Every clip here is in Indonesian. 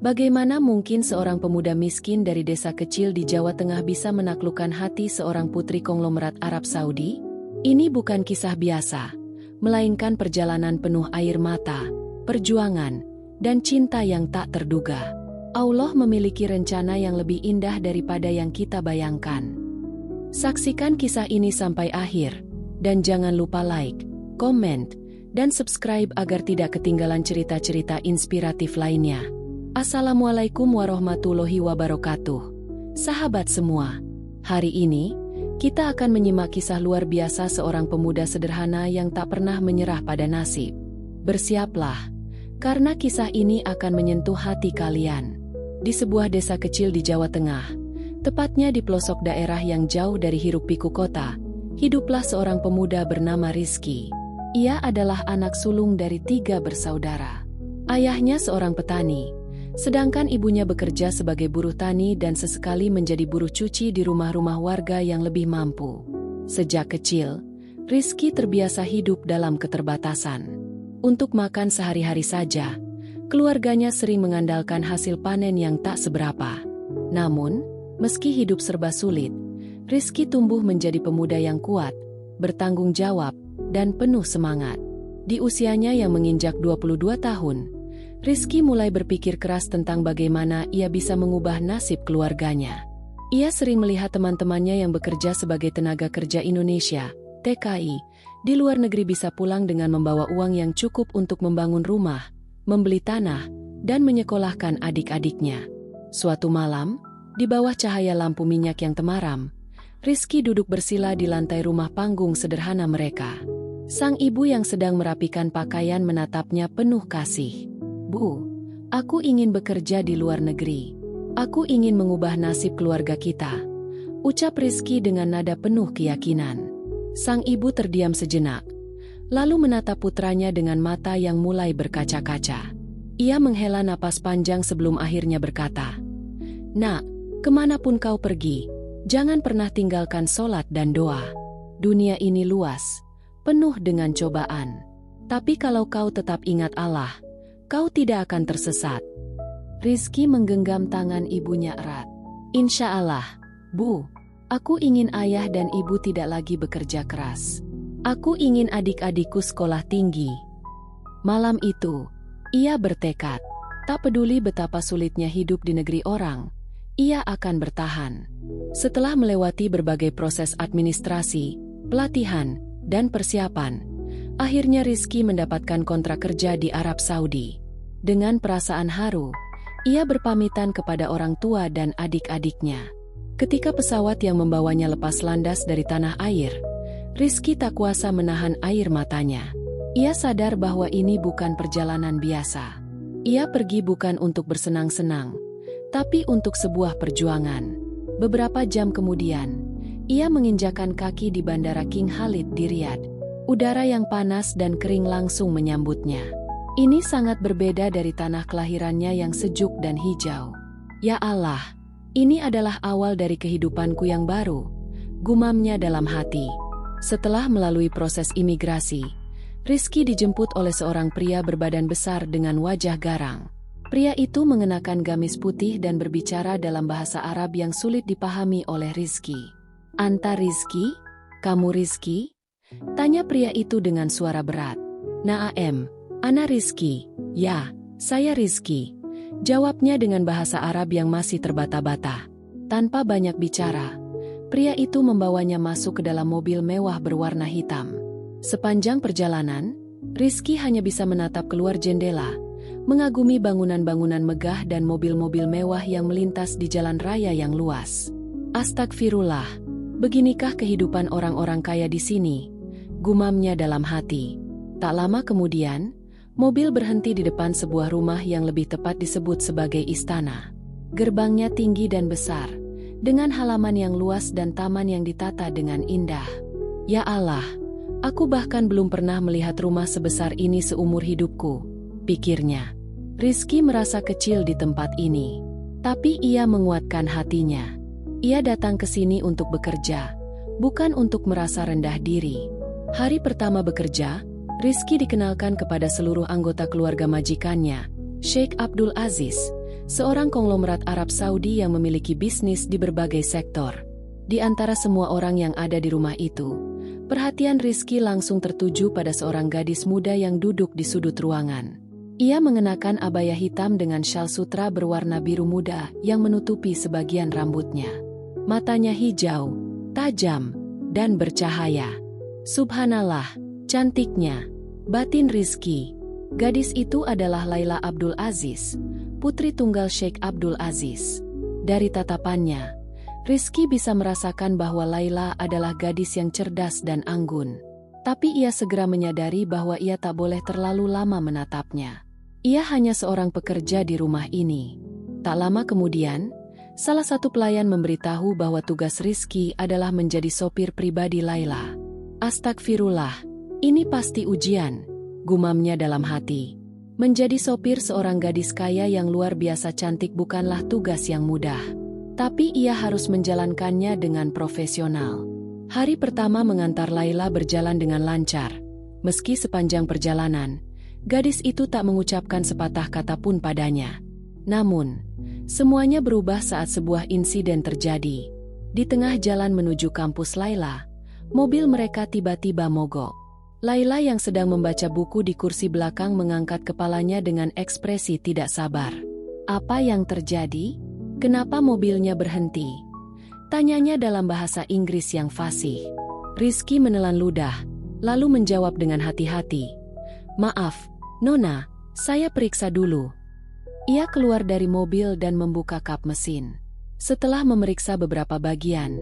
Bagaimana mungkin seorang pemuda miskin dari desa kecil di Jawa Tengah bisa menaklukkan hati seorang putri konglomerat Arab Saudi? Ini bukan kisah biasa, melainkan perjalanan penuh air mata, perjuangan, dan cinta yang tak terduga. Allah memiliki rencana yang lebih indah daripada yang kita bayangkan. Saksikan kisah ini sampai akhir, dan jangan lupa like, komen, dan subscribe agar tidak ketinggalan cerita-cerita inspiratif lainnya. Assalamualaikum warahmatullahi wabarakatuh. Sahabat semua, hari ini, kita akan menyimak kisah luar biasa seorang pemuda sederhana yang tak pernah menyerah pada nasib. Bersiaplah, karena kisah ini akan menyentuh hati kalian. Di sebuah desa kecil di Jawa Tengah, tepatnya di pelosok daerah yang jauh dari hiruk-pikuk kota, hiduplah seorang pemuda bernama Rizky. Ia adalah anak sulung dari 3 bersaudara. Ayahnya seorang petani, sedangkan ibunya bekerja sebagai buruh tani dan sesekali menjadi buruh cuci di rumah-rumah warga yang lebih mampu. Sejak kecil, Rizky terbiasa hidup dalam keterbatasan. Untuk makan sehari-hari saja, keluarganya sering mengandalkan hasil panen yang tak seberapa. Namun, meski hidup serba sulit, Rizky tumbuh menjadi pemuda yang kuat, bertanggung jawab, dan penuh semangat. Di usianya yang menginjak 22 tahun, Rizky mulai berpikir keras tentang bagaimana ia bisa mengubah nasib keluarganya. Ia sering melihat teman-temannya yang bekerja sebagai tenaga kerja Indonesia, TKI, di luar negeri bisa pulang dengan membawa uang yang cukup untuk membangun rumah, membeli tanah, dan menyekolahkan adik-adiknya. Suatu malam, di bawah cahaya lampu minyak yang temaram, Rizky duduk bersila di lantai rumah panggung sederhana mereka. Sang ibu yang sedang merapikan pakaian menatapnya penuh kasih. "Bu, aku ingin bekerja di luar negeri. Aku ingin mengubah nasib keluarga kita," ucap Rizky dengan nada penuh keyakinan. Sang ibu terdiam sejenak, lalu menatap putranya dengan mata yang mulai berkaca-kaca. Ia menghela napas panjang sebelum akhirnya berkata, "Nak, kemanapun kau pergi, jangan pernah tinggalkan sholat dan doa. Dunia ini luas, penuh dengan cobaan. Tapi kalau kau tetap ingat Allah, kau tidak akan tersesat." Rizky menggenggam tangan ibunya erat. "Insya Allah, Bu, aku ingin ayah dan ibu tidak lagi bekerja keras. Aku ingin adik-adikku sekolah tinggi." Malam itu, ia bertekad, tak peduli betapa sulitnya hidup di negeri orang, ia akan bertahan. Setelah melewati berbagai proses administrasi, pelatihan, dan persiapan, akhirnya Rizky mendapatkan kontrak kerja di Arab Saudi. Dengan perasaan haru, ia berpamitan kepada orang tua dan adik-adiknya. Ketika pesawat yang membawanya lepas landas dari tanah air, Rizky tak kuasa menahan air matanya. Ia sadar bahwa ini bukan perjalanan biasa. Ia pergi bukan untuk bersenang-senang, tapi untuk sebuah perjuangan. Beberapa jam kemudian, ia menginjakan kaki di Bandara King Khalid di Riyadh. Udara yang panas dan kering langsung menyambutnya. Ini sangat berbeda dari tanah kelahirannya yang sejuk dan hijau. "Ya Allah, ini adalah awal dari kehidupanku yang baru," gumamnya dalam hati. Setelah melalui proses imigrasi, Rizky dijemput oleh seorang pria berbadan besar dengan wajah garang. Pria itu mengenakan gamis putih dan berbicara dalam bahasa Arab yang sulit dipahami oleh Rizky. "Anta Rizky? Kamu Rizky?" tanya pria itu dengan suara berat. "Naam, ana Rizky." "Ya, saya Rizky," jawabnya dengan bahasa Arab yang masih terbata-bata. Tanpa banyak bicara, pria itu membawanya masuk ke dalam mobil mewah berwarna hitam. Sepanjang perjalanan, Rizky hanya bisa menatap keluar jendela, mengagumi bangunan-bangunan megah dan mobil-mobil mewah yang melintas di jalan raya yang luas. "Astagfirullah, beginikah kehidupan orang-orang kaya di sini?" gumamnya dalam hati. Tak lama kemudian, mobil berhenti di depan sebuah rumah yang lebih tepat disebut sebagai istana. Gerbangnya tinggi dan besar, dengan halaman yang luas dan taman yang ditata dengan indah. "Ya Allah, aku bahkan belum pernah melihat rumah sebesar ini seumur hidupku," pikirnya. Rizky merasa kecil di tempat ini, tapi ia menguatkan hatinya. Ia datang ke sini untuk bekerja, bukan untuk merasa rendah diri. Hari pertama bekerja, Rizky dikenalkan kepada seluruh anggota keluarga majikannya, Sheikh Abdul Aziz, seorang konglomerat Arab Saudi yang memiliki bisnis di berbagai sektor. Di antara semua orang yang ada di rumah itu, perhatian Rizky langsung tertuju pada seorang gadis muda yang duduk di sudut ruangan. Ia mengenakan abaya hitam dengan syal sutra berwarna biru muda yang menutupi sebagian rambutnya. Matanya hijau, tajam, dan bercahaya. Subhanallah, cantiknya, batin Rizky. Gadis itu adalah Laila Abdul Aziz, putri tunggal Sheikh Abdul Aziz. Dari tatapannya, Rizky bisa merasakan bahwa Laila adalah gadis yang cerdas dan anggun. Tapi ia segera menyadari bahwa ia tak boleh terlalu lama menatapnya. Ia hanya seorang pekerja di rumah ini. Tak lama kemudian, salah satu pelayan memberitahu bahwa tugas Rizky adalah menjadi sopir pribadi Laila. Astagfirullah, ini pasti ujian, gumamnya dalam hati. Menjadi sopir seorang gadis kaya yang luar biasa cantik bukanlah tugas yang mudah. Tapi ia harus menjalankannya dengan profesional. Hari pertama mengantar Laila berjalan dengan lancar. Meski sepanjang perjalanan, gadis itu tak mengucapkan sepatah kata pun padanya. Namun, semuanya berubah saat sebuah insiden terjadi. Di tengah jalan menuju kampus Laila, mobil mereka tiba-tiba mogok. Laila yang sedang membaca buku di kursi belakang mengangkat kepalanya dengan ekspresi tidak sabar. "Apa yang terjadi? Kenapa mobilnya berhenti?" tanyanya dalam bahasa Inggris yang fasih. Rizky menelan ludah, lalu menjawab dengan hati-hati. "Maaf, Nona, saya periksa dulu." Ia keluar dari mobil dan membuka kap mesin. Setelah memeriksa beberapa bagian,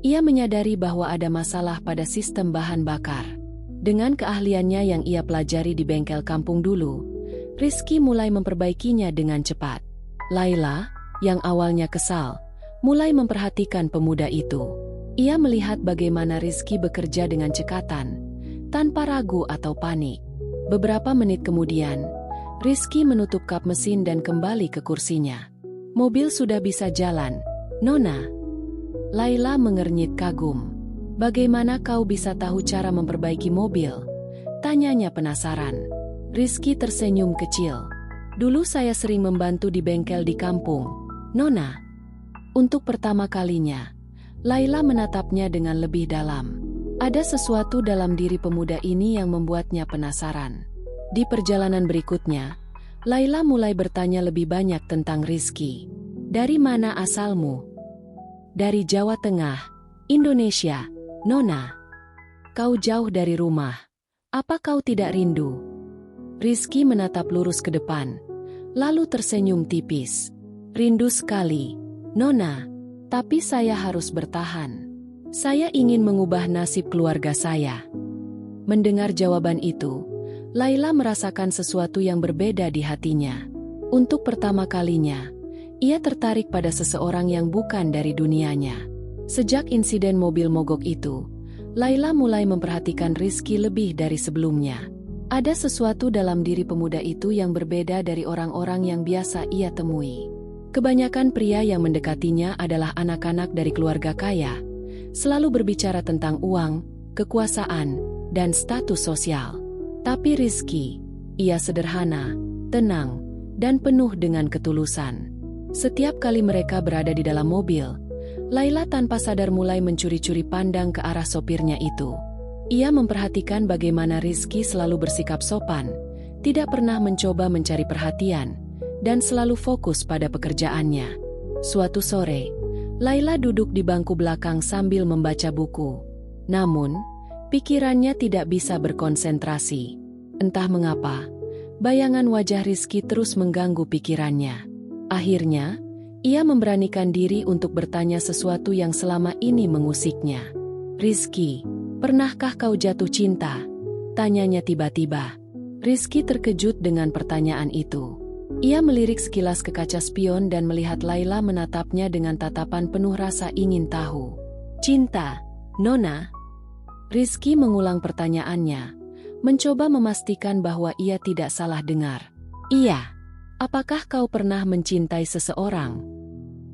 ia menyadari bahwa ada masalah pada sistem bahan bakar. Dengan keahliannya yang ia pelajari di bengkel kampung dulu, Rizky mulai memperbaikinya dengan cepat. Laila, yang awalnya kesal, mulai memperhatikan pemuda itu. Ia melihat bagaimana Rizky bekerja dengan cekatan, tanpa ragu atau panik. Beberapa menit kemudian, Rizky menutup kap mesin dan kembali ke kursinya. "Mobil sudah bisa jalan, Nona." Laila mengernyit kagum. "Bagaimana kau bisa tahu cara memperbaiki mobil?" tanyanya penasaran. Rizky tersenyum kecil. "Dulu saya sering membantu di bengkel di kampung, Nona." Untuk pertama kalinya, Laila menatapnya dengan lebih dalam. Ada sesuatu dalam diri pemuda ini yang membuatnya penasaran. Di perjalanan berikutnya, Laila mulai bertanya lebih banyak tentang Rizky. "Dari mana asalmu?" "Dari Jawa Tengah, Indonesia, Nona." "Kau jauh dari rumah. Apa kau tidak rindu?" Rizky menatap lurus ke depan, lalu tersenyum tipis. "Rindu sekali, Nona. Tapi saya harus bertahan. Saya ingin mengubah nasib keluarga saya." Mendengar jawaban itu, Laila merasakan sesuatu yang berbeda di hatinya. Untuk pertama kalinya, ia tertarik pada seseorang yang bukan dari dunianya. Sejak insiden mobil mogok itu, Laila mulai memperhatikan Rizky lebih dari sebelumnya. Ada sesuatu dalam diri pemuda itu yang berbeda dari orang-orang yang biasa ia temui. Kebanyakan pria yang mendekatinya adalah anak-anak dari keluarga kaya, selalu berbicara tentang uang, kekuasaan, dan status sosial. Tapi Rizky, ia sederhana, tenang, dan penuh dengan ketulusan. Setiap kali mereka berada di dalam mobil, Laila tanpa sadar mulai mencuri-curi pandang ke arah sopirnya itu. Ia memperhatikan bagaimana Rizky selalu bersikap sopan, tidak pernah mencoba mencari perhatian, dan selalu fokus pada pekerjaannya. Suatu sore, Laila duduk di bangku belakang sambil membaca buku. Namun, pikirannya tidak bisa berkonsentrasi. Entah mengapa, bayangan wajah Rizky terus mengganggu pikirannya. Akhirnya, ia memberanikan diri untuk bertanya sesuatu yang selama ini mengusiknya. "Rizky, pernahkah kau jatuh cinta?" tanyanya tiba-tiba. Rizky terkejut dengan pertanyaan itu. Ia melirik sekilas ke kaca spion dan melihat Laila menatapnya dengan tatapan penuh rasa ingin tahu. "Cinta, Nona?" Rizky mengulang pertanyaannya, mencoba memastikan bahwa ia tidak salah dengar. "Iya. Apakah kau pernah mencintai seseorang?"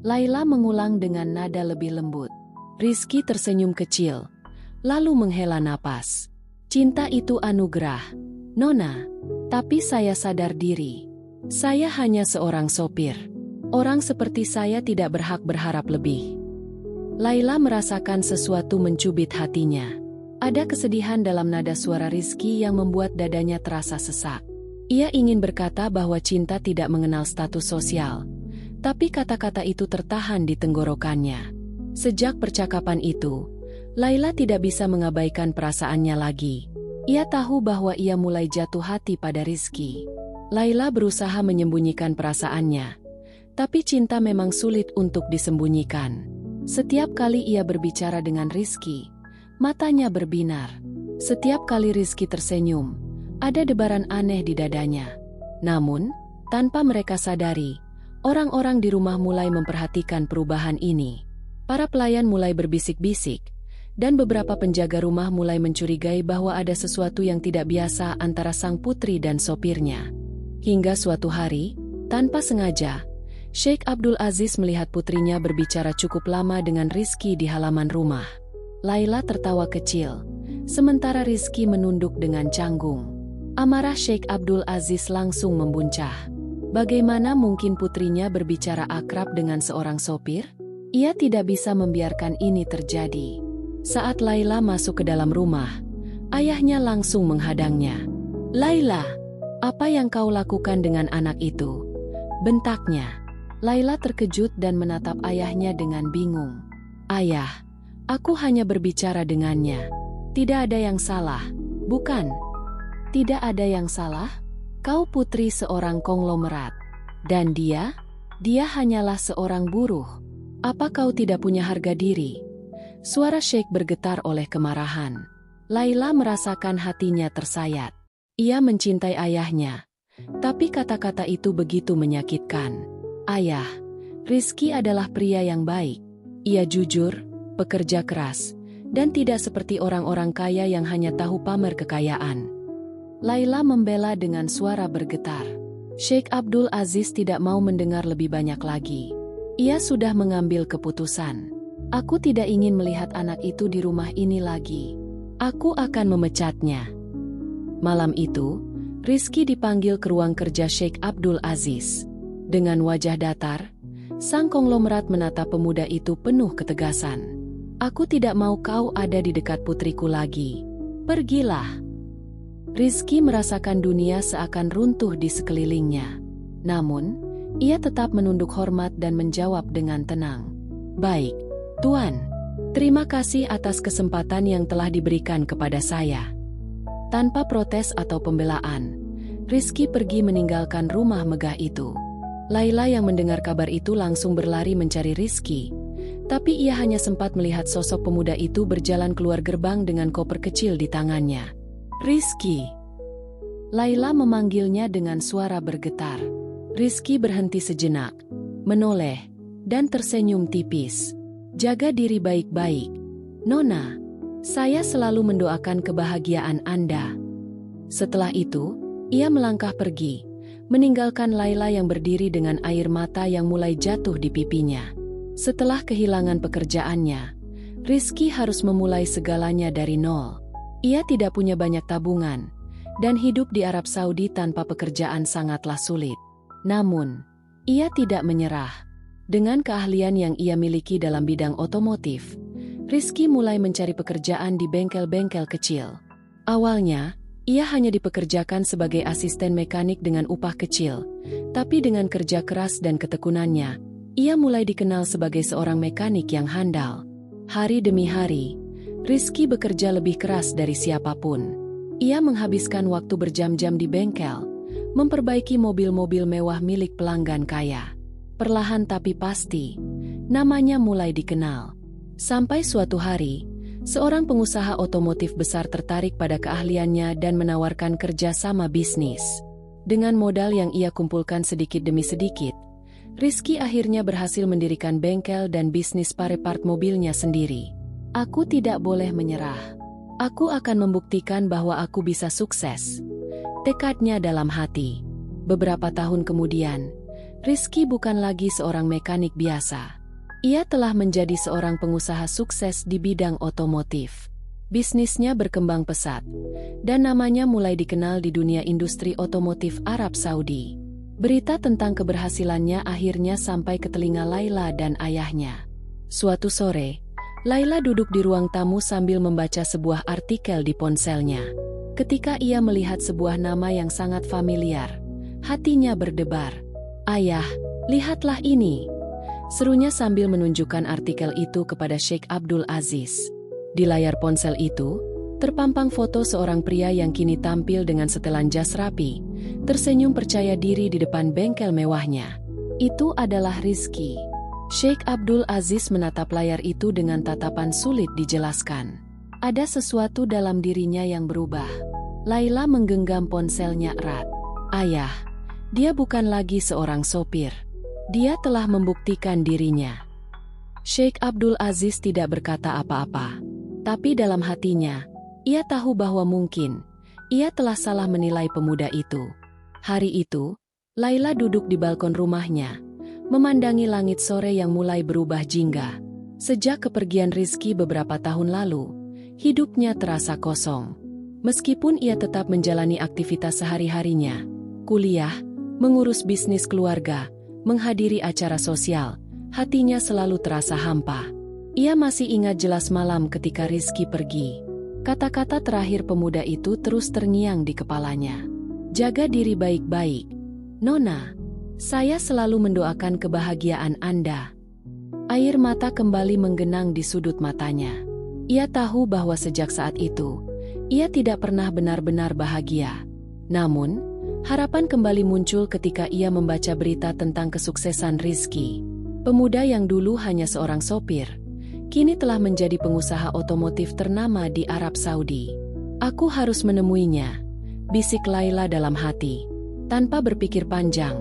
Laila mengulang dengan nada lebih lembut. Rizky tersenyum kecil, lalu menghela napas. "Cinta itu anugerah, Nona. Tapi saya sadar diri. Saya hanya seorang sopir. Orang seperti saya tidak berhak berharap lebih. Laila merasakan sesuatu mencubit hatinya. Ada kesedihan dalam nada suara Rizky yang membuat dadanya terasa sesak. Ia ingin berkata bahwa cinta tidak mengenal status sosial, tapi kata-kata itu tertahan di tenggorokannya. Sejak percakapan itu, Laila tidak bisa mengabaikan perasaannya lagi. Ia tahu bahwa ia mulai jatuh hati pada Rizky. Laila berusaha menyembunyikan perasaannya, tapi cinta memang sulit untuk disembunyikan. Setiap kali ia berbicara dengan Rizky, matanya berbinar. Setiap kali Rizky tersenyum, ada debaran aneh di dadanya. Namun, tanpa mereka sadari, orang-orang di rumah mulai memperhatikan perubahan ini. Para pelayan mulai berbisik-bisik, dan beberapa penjaga rumah mulai mencurigai bahwa ada sesuatu yang tidak biasa antara sang putri dan sopirnya. Hingga suatu hari, tanpa sengaja, Sheikh Abdul Aziz melihat putrinya berbicara cukup lama dengan Rizky di halaman rumah. Laila tertawa kecil, sementara Rizky menunduk dengan canggung. Amarah Sheikh Abdul Aziz langsung membuncah. Bagaimana mungkin putrinya berbicara akrab dengan seorang sopir? Ia tidak bisa membiarkan ini terjadi. Saat Laila masuk ke dalam rumah, ayahnya langsung menghadangnya. "Laila, apa yang kau lakukan dengan anak itu?" bentaknya. Laila terkejut dan menatap ayahnya dengan bingung. "Ayah, aku hanya berbicara dengannya. Tidak ada yang salah, bukan?" "Tidak ada yang salah? Kau putri seorang konglomerat. Dan dia hanyalah seorang buruh. Apa kau tidak punya harga diri?" Suara Sheikh bergetar oleh kemarahan. Laila merasakan hatinya tersayat. Ia mencintai ayahnya, tapi kata-kata itu begitu menyakitkan. "Ayah, Rizky adalah pria yang baik. Ia jujur, pekerja keras, dan tidak seperti orang-orang kaya yang hanya tahu pamer kekayaan." Laila membela dengan suara bergetar. Sheikh Abdul Aziz tidak mau mendengar lebih banyak lagi. Ia sudah mengambil keputusan. "Aku tidak ingin melihat anak itu di rumah ini lagi. Aku akan memecatnya." Malam itu, Rizky dipanggil ke ruang kerja Sheikh Abdul Aziz. Dengan wajah datar, sang konglomerat menatap pemuda itu penuh ketegasan. "Aku tidak mau kau ada di dekat putriku lagi. Pergilah." Rizky merasakan dunia seakan runtuh di sekelilingnya. Namun, ia tetap menunduk hormat dan menjawab dengan tenang. "Baik, Tuan. Terima kasih atas kesempatan yang telah diberikan kepada saya." Tanpa protes atau pembelaan, Rizky pergi meninggalkan rumah megah itu. Laila yang mendengar kabar itu langsung berlari mencari Rizky, tapi ia hanya sempat melihat sosok pemuda itu berjalan keluar gerbang dengan koper kecil di tangannya. "Rizky." Laila memanggilnya dengan suara bergetar. Rizky berhenti sejenak, menoleh, dan tersenyum tipis. "Jaga diri baik-baik, Nona. Saya selalu mendoakan kebahagiaan Anda." Setelah itu, ia melangkah pergi, meninggalkan Laila yang berdiri dengan air mata yang mulai jatuh di pipinya. Setelah kehilangan pekerjaannya, Rizky harus memulai segalanya dari nol. Ia tidak punya banyak tabungan, dan hidup di Arab Saudi tanpa pekerjaan sangatlah sulit. Namun, ia tidak menyerah. Dengan keahlian yang ia miliki dalam bidang otomotif, Rizky mulai mencari pekerjaan di bengkel-bengkel kecil. Awalnya, ia hanya dipekerjakan sebagai asisten mekanik dengan upah kecil, tapi dengan kerja keras dan ketekunannya, ia mulai dikenal sebagai seorang mekanik yang handal. Hari demi hari, Rizky bekerja lebih keras dari siapapun. Ia menghabiskan waktu berjam-jam di bengkel, memperbaiki mobil-mobil mewah milik pelanggan kaya. Perlahan tapi pasti, namanya mulai dikenal. Sampai suatu hari, seorang pengusaha otomotif besar tertarik pada keahliannya dan menawarkan kerja sama bisnis. Dengan modal yang ia kumpulkan sedikit demi sedikit, Rizky akhirnya berhasil mendirikan bengkel dan bisnis spare part mobilnya sendiri. "Aku tidak boleh menyerah. Aku akan membuktikan bahwa aku bisa sukses." Tekadnya dalam hati. Beberapa tahun kemudian, Rizky bukan lagi seorang mekanik biasa. Ia telah menjadi seorang pengusaha sukses di bidang otomotif. Bisnisnya berkembang pesat, dan namanya mulai dikenal di dunia industri otomotif Arab Saudi. Berita tentang keberhasilannya akhirnya sampai ke telinga Laila dan ayahnya. Suatu sore, Laila duduk di ruang tamu sambil membaca sebuah artikel di ponselnya. Ketika ia melihat sebuah nama yang sangat familiar, hatinya berdebar. "Ayah, lihatlah ini," serunya sambil menunjukkan artikel itu kepada Sheikh Abdul Aziz. Di layar ponsel itu, terpampang foto seorang pria yang kini tampil dengan setelan jas rapi, tersenyum percaya diri di depan bengkel mewahnya. Itu adalah Rizky. Sheikh Abdul Aziz menatap layar itu dengan tatapan sulit dijelaskan. Ada sesuatu dalam dirinya yang berubah. Laila menggenggam ponselnya erat. "Ayah, dia bukan lagi seorang sopir. Dia telah membuktikan dirinya." Sheikh Abdul Aziz tidak berkata apa-apa. Tapi dalam hatinya, ia tahu bahwa mungkin ia telah salah menilai pemuda itu. Hari itu, Laila duduk di balkon rumahnya, memandangi langit sore yang mulai berubah jingga. Sejak kepergian Rizky beberapa tahun lalu, hidupnya terasa kosong. Meskipun ia tetap menjalani aktivitas sehari-harinya, kuliah, mengurus bisnis keluarga, menghadiri acara sosial, hatinya selalu terasa hampa. Ia masih ingat jelas malam ketika Rizky pergi. Kata-kata terakhir pemuda itu terus terngiang di kepalanya. "Jaga diri baik-baik, Nona. Saya selalu mendoakan kebahagiaan Anda." Air mata kembali menggenang di sudut matanya. Ia tahu bahwa sejak saat itu, ia tidak pernah benar-benar bahagia. Namun, harapan kembali muncul ketika ia membaca berita tentang kesuksesan Rizky. Pemuda yang dulu hanya seorang sopir, kini telah menjadi pengusaha otomotif ternama di Arab Saudi. "Aku harus menemuinya," bisik Laila dalam hati. Tanpa berpikir panjang,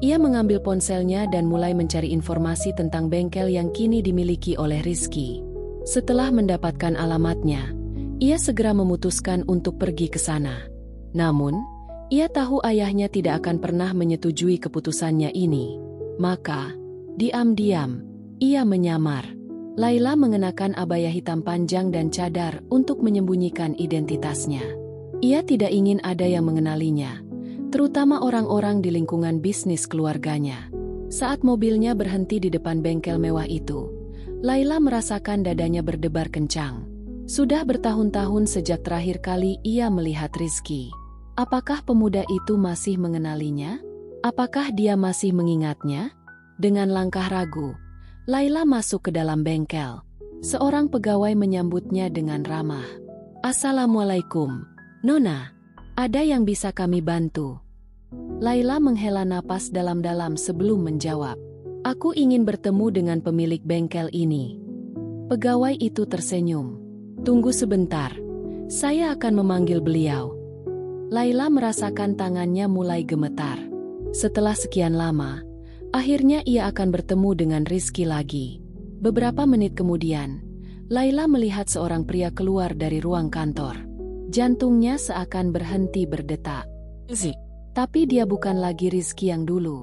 ia mengambil ponselnya dan mulai mencari informasi tentang bengkel yang kini dimiliki oleh Rizky. Setelah mendapatkan alamatnya, ia segera memutuskan untuk pergi ke sana. Namun, ia tahu ayahnya tidak akan pernah menyetujui keputusannya ini. Maka, diam-diam, ia menyamar. Laila mengenakan abaya hitam panjang dan cadar untuk menyembunyikan identitasnya. Ia tidak ingin ada yang mengenalinya, terutama orang-orang di lingkungan bisnis keluarganya. Saat mobilnya berhenti di depan bengkel mewah itu, Laila merasakan dadanya berdebar kencang. Sudah bertahun-tahun sejak terakhir kali ia melihat Rizky. Apakah pemuda itu masih mengenalinya? Apakah dia masih mengingatnya? Dengan langkah ragu, Laila masuk ke dalam bengkel. Seorang pegawai menyambutnya dengan ramah. "Assalamualaikum, Nona. Ada yang bisa kami bantu?" Laila menghela napas dalam-dalam sebelum menjawab. "Aku ingin bertemu dengan pemilik bengkel ini." Pegawai itu tersenyum. "Tunggu sebentar, saya akan memanggil beliau." Laila merasakan tangannya mulai gemetar. Setelah sekian lama, akhirnya ia akan bertemu dengan Rizky lagi. Beberapa menit kemudian, Laila melihat seorang pria keluar dari ruang kantor. Jantungnya seakan berhenti berdetak. Tapi dia bukan lagi Rizky yang dulu.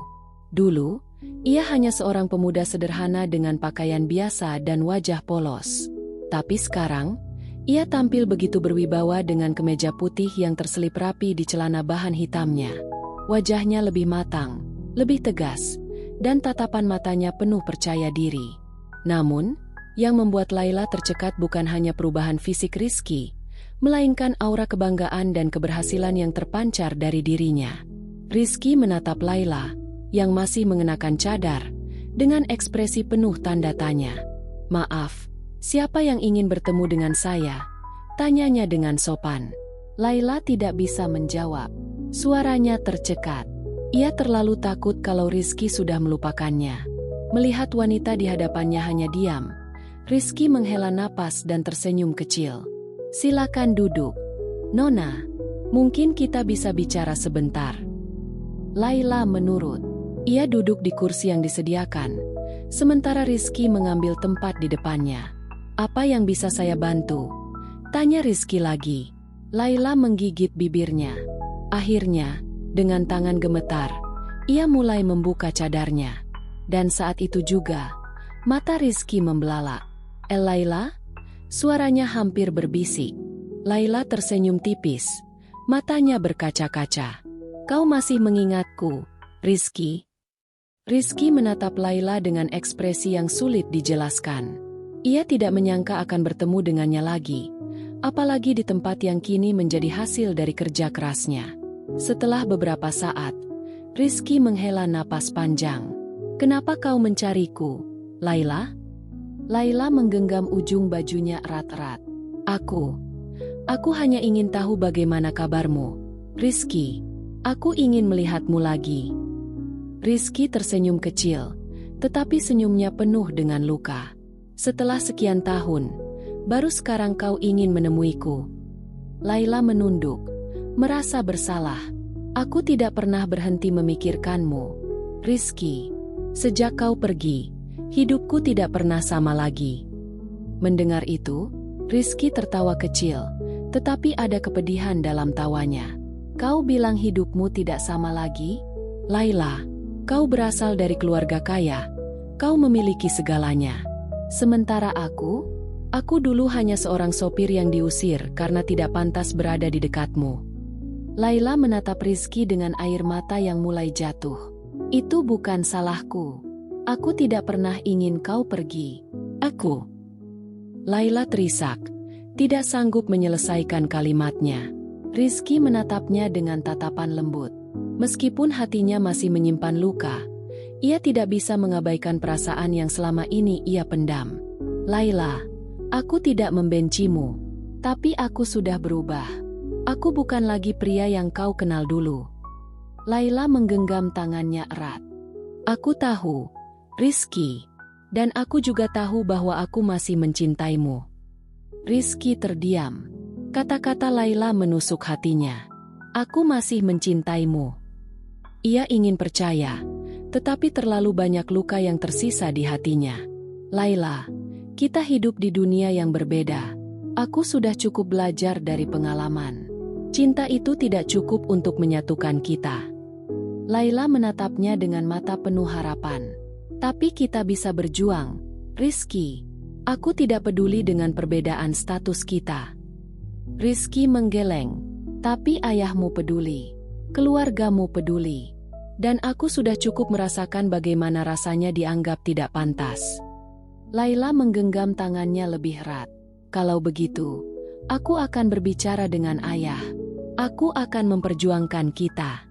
Dulu, ia hanya seorang pemuda sederhana dengan pakaian biasa dan wajah polos. Tapi sekarang, ia tampil begitu berwibawa dengan kemeja putih yang terselip rapi di celana bahan hitamnya. Wajahnya lebih matang, lebih tegas, dan tatapan matanya penuh percaya diri. Namun, yang membuat Laila tercekat bukan hanya perubahan fisik Rizky, melainkan aura kebanggaan dan keberhasilan yang terpancar dari dirinya. Rizky menatap Laila, yang masih mengenakan cadar, dengan ekspresi penuh tanda tanya. "Maaf, siapa yang ingin bertemu dengan saya?" tanyanya dengan sopan. Laila tidak bisa menjawab. Suaranya tercekat. Ia terlalu takut kalau Rizky sudah melupakannya. Melihat wanita di hadapannya hanya diam, Rizky menghela napas dan tersenyum kecil. "Silakan duduk, Nona. Mungkin kita bisa bicara sebentar." Laila menurut. Ia duduk di kursi yang disediakan, sementara Rizky mengambil tempat di depannya. "Apa yang bisa saya bantu?" tanya Rizky lagi. Laila menggigit bibirnya. Akhirnya, dengan tangan gemetar, ia mulai membuka cadarnya. Dan saat itu juga, mata Rizky membelalak. Laila?" Suaranya hampir berbisik. Laila tersenyum tipis. Matanya berkaca-kaca. "Kau masih mengingatku, Rizky. Rizky menatap Laila dengan ekspresi yang sulit dijelaskan. Ia tidak menyangka akan bertemu dengannya lagi, apalagi di tempat yang kini menjadi hasil dari kerja kerasnya. Setelah beberapa saat, Rizky menghela napas panjang. "Kenapa kau mencariku, Laila?" Laila menggenggam ujung bajunya erat-erat. Aku hanya ingin tahu bagaimana kabarmu, Rizky. Aku ingin melihatmu lagi." Rizky tersenyum kecil, tetapi senyumnya penuh dengan luka. "Setelah sekian tahun, baru sekarang kau ingin menemuiku." Laila menunduk, merasa bersalah. "Aku tidak pernah berhenti memikirkanmu, Rizky. Sejak kau pergi, hidupku tidak pernah sama lagi." Mendengar itu, Rizky tertawa kecil, tetapi ada kepedihan dalam tawanya. "Kau bilang hidupmu tidak sama lagi? Laila, kau berasal dari keluarga kaya. Kau memiliki segalanya. Sementara aku dulu hanya seorang sopir yang diusir karena tidak pantas berada di dekatmu." Laila menatap Rizky dengan air mata yang mulai jatuh. "Itu bukan salahku. Aku tidak pernah ingin kau pergi. Laila terisak, tidak sanggup menyelesaikan kalimatnya. Rizky menatapnya dengan tatapan lembut. Meskipun hatinya masih menyimpan luka, ia tidak bisa mengabaikan perasaan yang selama ini ia pendam. "Laila, aku tidak membencimu, tapi aku sudah berubah. Aku bukan lagi pria yang kau kenal dulu." Laila menggenggam tangannya erat. "Aku tahu, Rizky, dan aku juga tahu bahwa aku masih mencintaimu." Rizky terdiam. Kata-kata Laila menusuk hatinya. "Aku masih mencintaimu." Ia ingin percaya, tetapi terlalu banyak luka yang tersisa di hatinya. "Laila, kita hidup di dunia yang berbeda. Aku sudah cukup belajar dari pengalaman. Cinta itu tidak cukup untuk menyatukan kita." Laila menatapnya dengan mata penuh harapan. "Tapi kita bisa berjuang, Rizky. Aku tidak peduli dengan perbedaan status kita." Rizky menggeleng. "Tapi ayahmu peduli. Keluargamu peduli. Dan aku sudah cukup merasakan bagaimana rasanya dianggap tidak pantas." Laila menggenggam tangannya lebih erat. "Kalau begitu, aku akan berbicara dengan ayah. Aku akan memperjuangkan kita."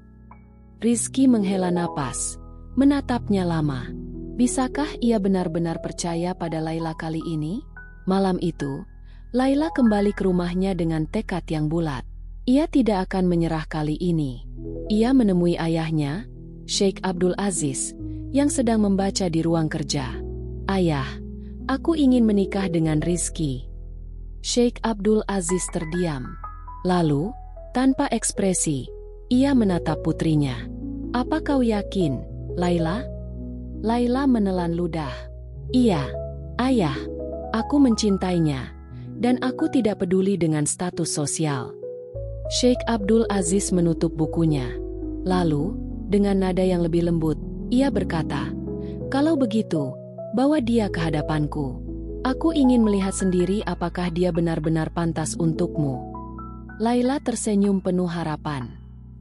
Rizky menghela napas, menatapnya lama. Bisakah ia benar-benar percaya pada Laila kali ini? Malam itu, Laila kembali ke rumahnya dengan tekad yang bulat. Ia tidak akan menyerah kali ini. Ia menemui ayahnya, Sheikh Abdul Aziz, yang sedang membaca di ruang kerja. "Ayah, aku ingin menikah dengan Rizky." Sheikh Abdul Aziz terdiam. Lalu, tanpa ekspresi, ia menatap putrinya. "Apa kau yakin, Laila?" Laila menelan ludah. "Iya, ayah. Aku mencintainya. Dan aku tidak peduli dengan status sosial." Sheikh Abdul Aziz menutup bukunya. Lalu, dengan nada yang lebih lembut, ia berkata, "Kalau begitu, bawa dia ke hadapanku. Aku ingin melihat sendiri apakah dia benar-benar pantas untukmu." Laila tersenyum penuh harapan.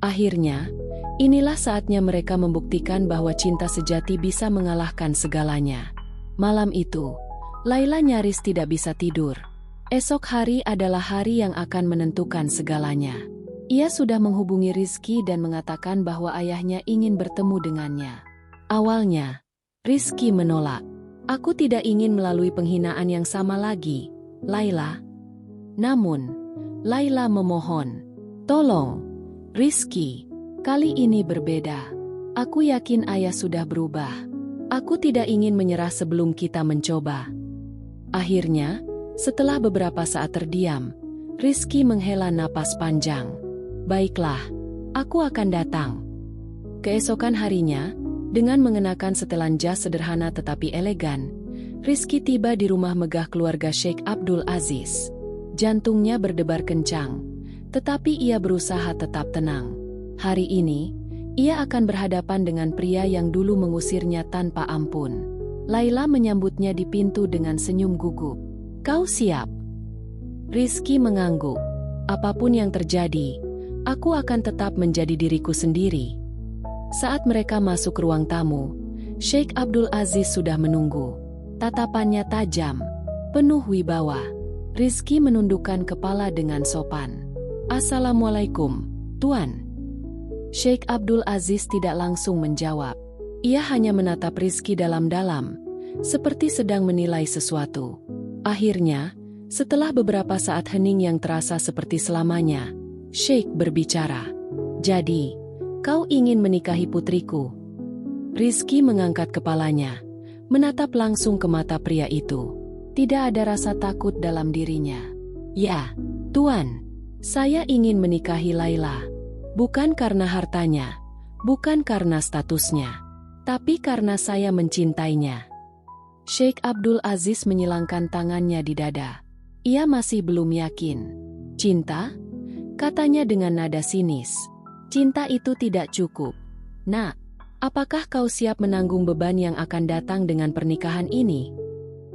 Akhirnya, inilah saatnya mereka membuktikan bahwa cinta sejati bisa mengalahkan segalanya. Malam itu, Laila nyaris tidak bisa tidur. Esok hari adalah hari yang akan menentukan segalanya. Ia sudah menghubungi Rizky dan mengatakan bahwa ayahnya ingin bertemu dengannya. Awalnya, Rizky menolak. "Aku tidak ingin melalui penghinaan yang sama lagi, Laila." Namun, Laila memohon, "Tolong, Rizky, kali ini berbeda. Aku yakin ayah sudah berubah. Aku tidak ingin menyerah sebelum kita mencoba." Akhirnya, setelah beberapa saat terdiam, Rizky menghela napas panjang. "Baiklah, aku akan datang." Keesokan harinya, dengan mengenakan setelan jas sederhana tetapi elegan, Rizky tiba di rumah megah keluarga Sheikh Abdul Aziz. Jantungnya berdebar kencang, tetapi ia berusaha tetap tenang. Hari ini, ia akan berhadapan dengan pria yang dulu mengusirnya tanpa ampun. Laila menyambutnya di pintu dengan senyum gugup. "Kau siap?" Rizky mengangguk. "Apapun yang terjadi, aku akan tetap menjadi diriku sendiri." Saat mereka masuk ruang tamu, Sheikh Abdul Aziz sudah menunggu. Tatapannya tajam, penuh wibawa. Rizky menundukkan kepala dengan sopan. "Assalamualaikum, Tuan." Sheikh Abdul Aziz tidak langsung menjawab. Ia hanya menatap Rizky dalam-dalam, seperti sedang menilai sesuatu. Akhirnya, setelah beberapa saat hening yang terasa seperti selamanya, Sheikh berbicara. "Jadi, kau ingin menikahi putriku?" Rizky mengangkat kepalanya, menatap langsung ke mata pria itu. Tidak ada rasa takut dalam dirinya. "Ya, Tuan, saya ingin menikahi Laila. Bukan karena hartanya, bukan karena statusnya, tapi karena saya mencintainya." Sheikh Abdul Aziz menyilangkan tangannya di dada. Ia masih belum yakin. "Cinta?" katanya dengan nada sinis. "Cinta itu tidak cukup. Nak, apakah kau siap menanggung beban yang akan datang dengan pernikahan ini?"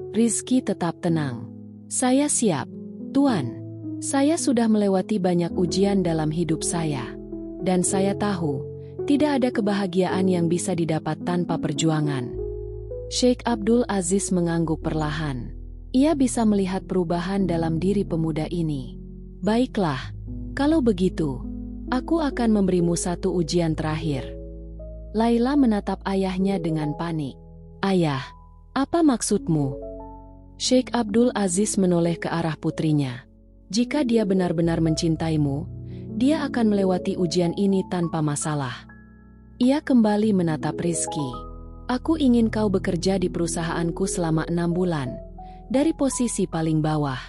Rizky tetap tenang. "Saya siap, Tuan. Saya sudah melewati banyak ujian dalam hidup saya. Dan saya tahu, tidak ada kebahagiaan yang bisa didapat tanpa perjuangan." Sheikh Abdul Aziz mengangguk perlahan. Ia bisa melihat perubahan dalam diri pemuda ini. "Baiklah, kalau begitu, aku akan memberimu satu ujian terakhir." Laila menatap ayahnya dengan panik. "Ayah, apa maksudmu?" Sheikh Abdul Aziz menoleh ke arah putrinya. "Jika dia benar-benar mencintaimu, dia akan melewati ujian ini tanpa masalah." Ia kembali menatap Rizky. "Aku ingin kau bekerja di perusahaanku selama 6 bulan, dari posisi paling bawah.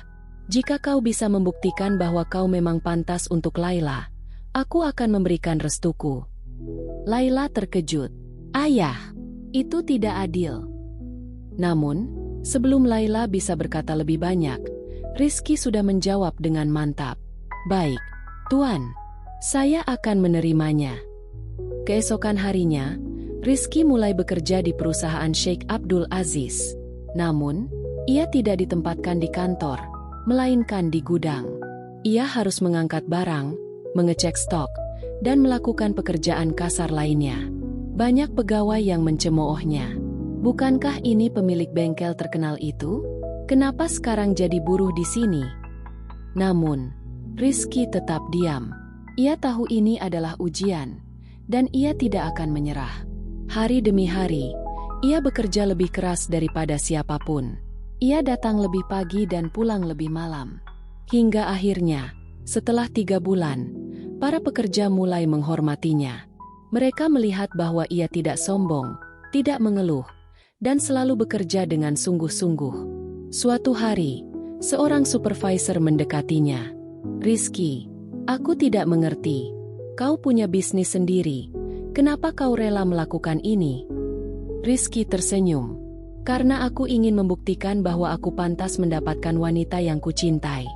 Jika kau bisa membuktikan bahwa kau memang pantas untuk Laila, aku akan memberikan restuku." Laila terkejut. "Ayah, itu tidak adil." Namun, sebelum Laila bisa berkata lebih banyak, Rizky sudah menjawab dengan mantap. "Baik, Tuan, saya akan menerimanya." Keesokan harinya, Rizky mulai bekerja di perusahaan Sheikh Abdul Aziz. Namun, ia tidak ditempatkan di kantor, melainkan di gudang. Ia harus mengangkat barang, mengecek stok, dan melakukan pekerjaan kasar lainnya. Banyak pegawai yang mencemoohnya. "Bukankah ini pemilik bengkel terkenal itu? Kenapa sekarang jadi buruh di sini?" Namun, Rizky tetap diam. Ia tahu ini adalah ujian, dan ia tidak akan menyerah. Hari demi hari, ia bekerja lebih keras daripada siapapun. Ia datang lebih pagi dan pulang lebih malam. Hingga akhirnya, setelah 3 bulan, para pekerja mulai menghormatinya. Mereka melihat bahwa ia tidak sombong, tidak mengeluh, dan selalu bekerja dengan sungguh-sungguh. Suatu hari, seorang supervisor mendekatinya. "Rizky, aku tidak mengerti. Kau punya bisnis sendiri. Kenapa kau rela melakukan ini?" Rizky tersenyum. "Karena aku ingin membuktikan bahwa aku pantas mendapatkan wanita yang kucintai."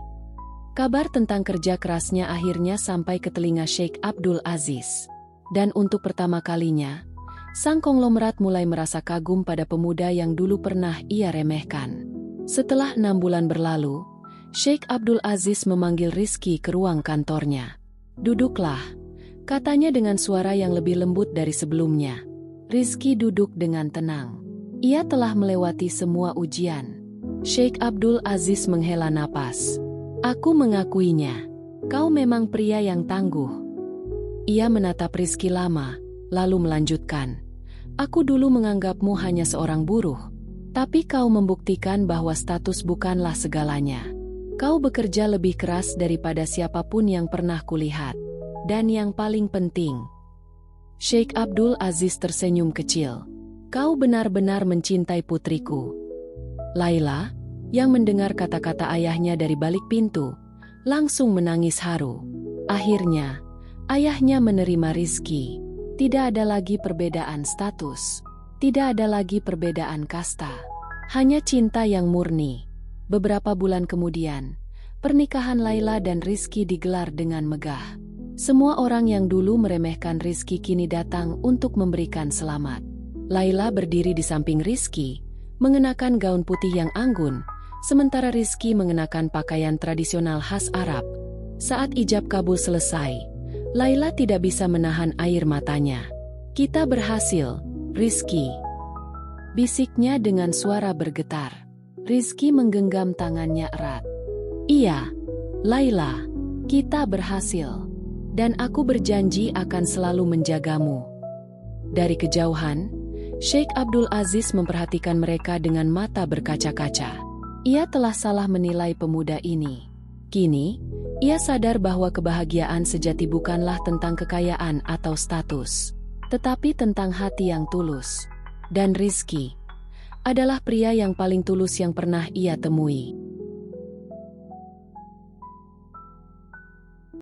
Kabar tentang kerja kerasnya akhirnya sampai ke telinga Sheikh Abdul Aziz. Dan untuk pertama kalinya, sang konglomerat mulai merasa kagum pada pemuda yang dulu pernah ia remehkan. Setelah 6 bulan berlalu, Sheikh Abdul Aziz memanggil Rizky ke ruang kantornya. "Duduklah," katanya dengan suara yang lebih lembut dari sebelumnya. Rizky duduk dengan tenang. Ia telah melewati semua ujian. Sheikh Abdul Aziz menghela napas. "Aku mengakuinya. Kau memang pria yang tangguh." Ia menatap Rizky lama, lalu melanjutkan. "Aku dulu menganggapmu hanya seorang buruh. Tapi kau membuktikan bahwa status bukanlah segalanya. Kau bekerja lebih keras daripada siapapun yang pernah kulihat. Dan yang paling penting..." Sheikh Abdul Aziz tersenyum kecil. "Kau benar-benar mencintai putriku." Laila, yang mendengar kata-kata ayahnya dari balik pintu, langsung menangis haru. Akhirnya, ayahnya menerima Rizky. Tidak ada lagi perbedaan status. Tidak ada lagi perbedaan kasta. Hanya cinta yang murni. Beberapa bulan kemudian, pernikahan Laila dan Rizky digelar dengan megah. Semua orang yang dulu meremehkan Rizky kini datang untuk memberikan selamat. Laila berdiri di samping Rizky, mengenakan gaun putih yang anggun, sementara Rizky mengenakan pakaian tradisional khas Arab. Saat ijab kabul selesai, Laila tidak bisa menahan air matanya. Kita berhasil, Rizky. Bisiknya dengan suara bergetar. Rizky menggenggam tangannya erat. Iya, Laila, kita berhasil. Dan aku berjanji akan selalu menjagamu. Dari kejauhan, Sheikh Abdul Aziz memperhatikan mereka dengan mata berkaca-kaca. Ia telah salah menilai pemuda ini. Kini, ia sadar bahwa kebahagiaan sejati bukanlah tentang kekayaan atau status, tetapi tentang hati yang tulus. Dan Rizky adalah pria yang paling tulus yang pernah ia temui.